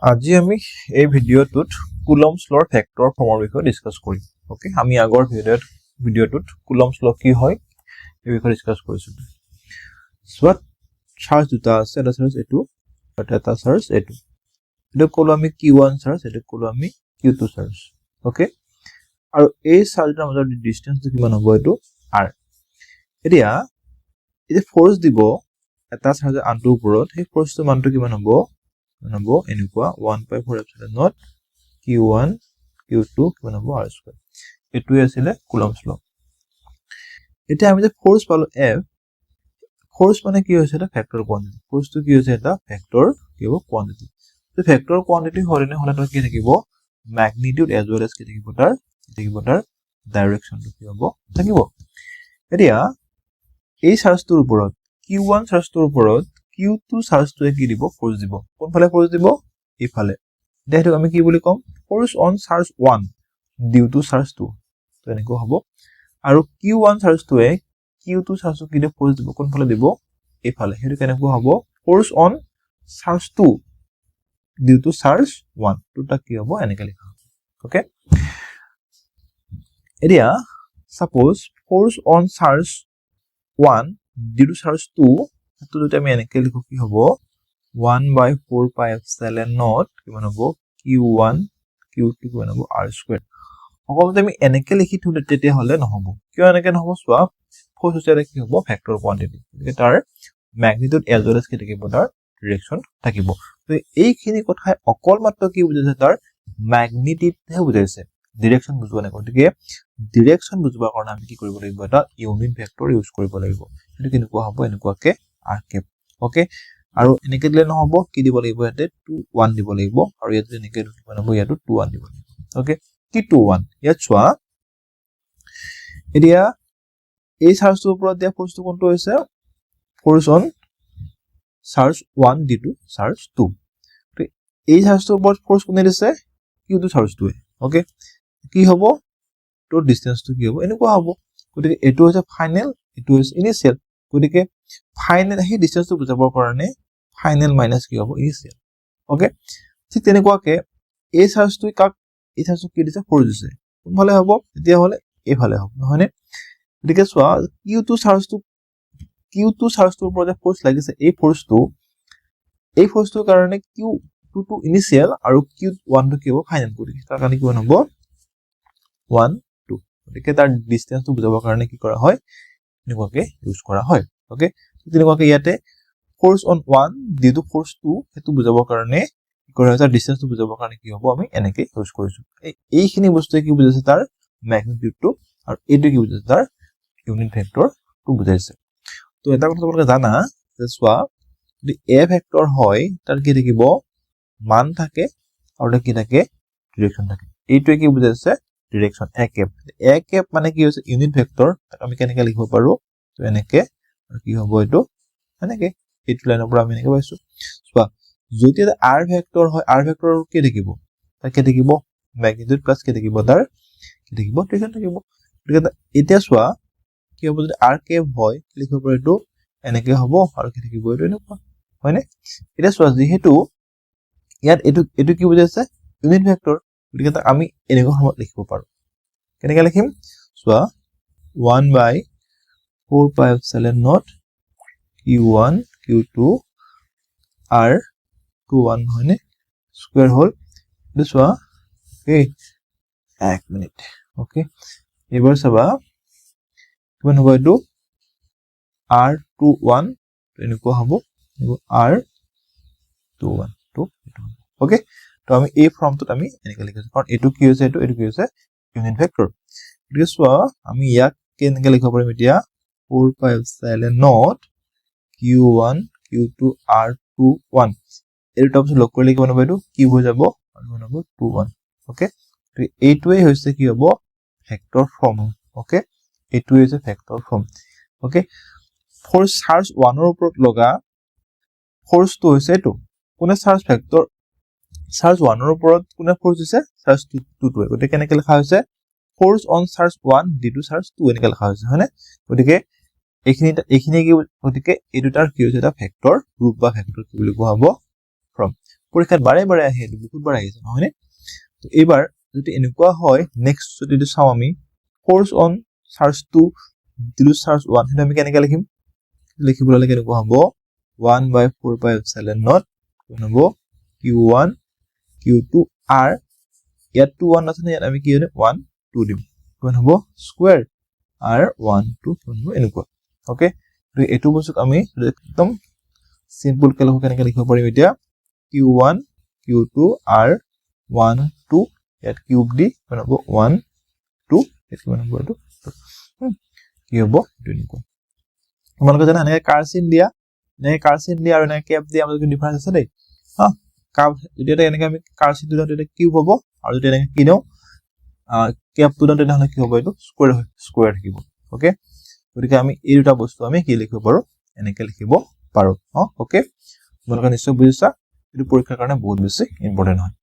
আজি আমি এই ভিডিঅ'টোত কুলম্বছ ল'ৰ ফেক্টৰ ফৰ্মৰ বিষয়ে ডিসকাস কৰিম ওকে আমি আগৰ ভিডিঅ'টোত কুলম্বছ ল কি হয় এই বিষয়ে ডিসকাস কৰিছো সো চাৰ্জ দুটা আছে এটা চাৰ্জ এটো এটা চাৰ্জ এটো এটো কলো আমি q1 চাৰ্জ এটো কলো আমি q2 চাৰ্জ ওকে আৰু এই চাৰ্জৰ মাজৰ ডিসটেন্সটো কিমান হ'ব এটো r এতিয়া এই ফোৰ্স দিব এটা চাৰ্জ আনটোৰ ওপৰত সেই ফোৰ্সটোৰ মানটো কিমান হ'ব number এনেকুৱা 1/4 epsilon naught q1 q2 কিমান হ'ব r স্কয়াৰ এটোই আছিল কুলম্বছ ল এতিয়া আমি যে ফোৰ্স পালো f ফোৰ্স মানে কি হৈছে এটা ফেক্টৰ কোয়ান্টিটি ফোৰ্সটো কি হৈছে এটা ফেক্টৰ কিব কোয়ান্টিটি তো ফেক্টৰ কোয়ান্টিটি হলে হলে তো কি থাকিব ম্যাগনিটিউড এজ ওয়েল এজ কি থাকিব তাৰ ডাইৰেকশনটো কি হ'ব থাকিব এতিয়া এই চাৰ্জটোৰ ওপৰত q1 চাৰ্জটোৰ ওপৰত q2 চাৰ্জটোৱে কি দিব ফোর্স দিব কোন ফালে ফোর্স দিব এই ফালে দেখো আমি কি বুলি কম force on charge 1 due to charge 2 তো এনেকৈ হ'ব আৰু q1 চাৰ্জটোৱে q2 চাৰ্জটো কি দিব ফোর্স দিব কোন ফালে দিব এই ফালে হেতু কেনেকৈ হ'ব force on charge 2 due to charge 1 দুটা কি হ'ব এনেকৈ লিখা হ'ব ওকে এতিয়া suppose force on charge 1 due to charge 2 তো যদি আমি এনেকৈ লিখো কি হ'ব 1/4 pi epsilon naught কিমান হ'ব q1 q2 কিমান হ'ব r স্কয়াৰ সকলোতে আমি এনেকৈ লিখি থলে তেতিয়া হলে নহব কিয় এনেকৈ নহব সোৱা ফোৰ্স হৈছে কি হ'ব ফেক্টৰ কোয়ান্টিটি গতিকে তাৰ ম্যাগনিটিউড এজ ওয়েল এজ কি থাকিব তাৰ ডাইৰেকশন থাকিব তো এইখিনি কথাই অকল মাত্ৰ কি বুজাইছে তাৰ ম্যাগনিটিউডহে বুজাইছে ডাইৰেকশন বুজোৱা নাই গতিকে ডাইৰেকশন বুজোৱাৰ কাৰণে আমি কি কৰিব লাগিব এটা ইউনিট ভেক্টৰ ইউজ কৰিব লাগিব এটো কেনেকুৱা হ'ব এনেকুৱাকে r কেপ ওকে আৰু এনেকৈ দিলে নহব কি দিব লাগিব ইয়াতে 2 1 দিব লাগিব আৰু ইয়াতে এনেকৈ কিমান হ'ব ইয়াতো 2 1 দিব লাগিব ওকে কি 2 1 ইয়াত চোৱা এতিয়া এই চাৰ্জটোৰ ওপৰত দিয়া ফোৰ্সটো কোনটো হৈছে force on charge 1 due to charge 2 তো এই চাৰ্জটোৰ ওপৰত ফোৰ্স কোনে দিছে q2 চাৰ্জটোৱে ওকে কি হ'ব তো ডিসটেন্সটো কি হ'ব এনেকুৱা হ'ব গতিকে এটো হৈছে ফাইনাল এটো হৈছে ইনিশিয়াল গতিকে ফাইনাল হে ডিসটেন্সটো বুজাবৰ কাৰণে ফাইনাল মাইনাস কি হ'ব ইনিশিয়াল ওকে ঠিক তেনেকুৱাকে এই চাৰ্জটো কাক এই চাৰ্জটো কি দিছে ফোর্স দিছে কোনফালে হ'ব তেতিয়া হলে এই ফালে হ'ব নহয়নে গতিকে চোৱা q2 চাৰ্জটোৰ ওপৰত ফোৰ্স লাগিছে এই ফোৰ্সটোৰ কাৰণে q2 টু ইনিশিয়াল আৰু q1 টো কি হ'ব ফাইনাল গতিকে তাৰ কাৰণে কিমান হ'ব 1 2 গতিকে তাৰ ডিসটেন্সটো বুজাবৰ কাৰণে কি কৰা হয় এনেকুৱাকে ইউজ কৰা হয় ওকে তেনেকুৱাকে ইয়াতে force on 1 due to force 2 হেতু বুজাবৰ কাৰণে কি কৰা হয় তাৰ ডিসটেন্সটো বুজাবৰ কাৰণে কি হ'ব আমি এনেকৈ ইউজ কৰিছো এইখিনি বস্তুৱে কি বুজাইছে তাৰ ম্যাগনিটিউডটো আৰু এইটো কি বুজাইছে তাৰ ইউনিট ভেক্টৰটো বুজাইছে তো এটা কথা তোমালোকে জানা যে সোৱা যদি a ভেক্টৰ হয় তাৰ কি থাকিব মান থাকে আৰু কি থাকে ডাইৰেকশন থাকে এইটোৱে কি বুজাইছে ডাইৰেকশন a কেপ মানে কি হৈছে ইউনিট ভেক্টৰ আমি কেনেকৈ লিখিব পাৰো তো এনেকৈ আৰু কি হ'ব এটো এনেকৈ এইটো লাইনৰ পৰা আমি এনেকৈ পাইছো সোৱা যদি এটা r ভেক্টৰ হয় r ভেক্টৰ কি থাকিব তাৰ কি থাকিব ম্যাগনিটিউড প্লাস কি থাকিব তাৰ কি থাকিব ডাইৰেকশন থাকিব গতিকে এতিয়া সোৱা কি হ'ব যদি r কেপ হয় লিখিব পাৰো এটো এনেকৈ হ'ব আৰু কি থাকিব এটো এনেকুৱা হয়নে এটা সোৱা যেহেতু ইয়াত এটো কি বুজাইছে ইউনিট ভেক্টৰ গতিকে আমি এনেকুৱা ফৰ্মত লিখিব পাৰো কেনেকৈ লিখিম সোৱা 1/4 pi epsilon naught q1 q2 r 2 1 হয়নে স্কয়াৰ হল এটো সোৱা ওকে এক মিনিট ওকে এবাৰ চাবা কিমান হ'ব এটো r21 এনেকুৱা হ'ব r21 তো ওকে তো আমি এই ফৰ্মটোত আমি এনেকৈ লিখিছো কাৰণ এটো কি হৈছে এটো কি হৈছে ইউনিট ভেক্টৰ গতিকে সোৱা আমি ইয়াক কেনেকৈ লিখিব পাৰিম এতিয়া 4 pi epsilon naught q1 q2 r21 এই টপস লগ কৰিলে কিমান হ'ব এটো কিউব হৈ যাব আৰু কিমান হ'ব 21 ওকে তো এইটোৱে হৈছে কি হ'ব ভেক্টৰ ফৰ্ম ওকে এইটোৱে হৈছে vector form okay force charge 1 ৰ ওপৰত লগা ফোৰ্সটো হৈছে এটো কোনে চাৰ্জ ভেক্টৰ চাৰ্জ 1 ৰ ওপৰত কোনে ফোৰ্স দিছে চাৰ্জ 2 টোৱে গতিকে কেনেকৈ লিখা হৈছে force on charge 1 due to charge 2 এনেকৈ লিখা হৈছে হয়নে গতিকে এইখিনি কি গতিকে এই দুটাৰ কি হৈছে এটা ভেক্টৰ গ্ৰুপ বা ভেক্টৰ কি বুলি কোৱা হ'ব ফ্ৰম পৰীক্ষাত বাৰে বাৰে আহে বহুত বাৰ আহিছে নহয়নে তো এইবাৰ যদি এনেকুৱা হয় নেক্সট যদি চাও আমি course on charge 2 Dilu charge 1 হেতু আমি কেনেকৈ লিখিম লিখিবলৈ কেনেকুৱা হ'ব 1/4 কোন হ'ব q1 q2 r ইয়াত 2 1 আছে ইয়াত আমি কি হলে 1 2 দিম কোন হ'ব স্কয়াৰ r 1 2 কোন হ'ব এনেকুৱা ওকে তো এটো বস্তুক আমি একদম সিম্পল কেনেকৈ লিখিব পাৰিম এতিয়া q1 q2 r 1 2 ইয়াত কিউব দি কোন হ'ব 1 2 এটো কোন হ'ব এটো কি হ'ব এটো এনেকুৱা তোমালোকে জানা এনে কাৰ্সিন দিয়া আৰু এনে কেপ দিয়া আমাৰ কি ডিফাৰেন্স আছে দেই হা কাপ যদি এটা এনেকৈ আমি কাৰ্সিন দিও তেতিয়া কিউব হ'ব আৰু যদি এনেকৈ কি দিও কেপ টু দিও তেতিয়াহলে কি হ'ব এটো স্কয়াৰ থাকিব ওকে গতিকে আমি এই দুটা বস্তু আমি কি লিখিব পাৰো এনেকৈ লিখিব পাৰো ওকে তোমালোকে নিশ্চয় বুজিছা এটো পৰীক্ষাৰ কাৰণে বহুত বেছি ইম্পৰ্টেন্ট হয়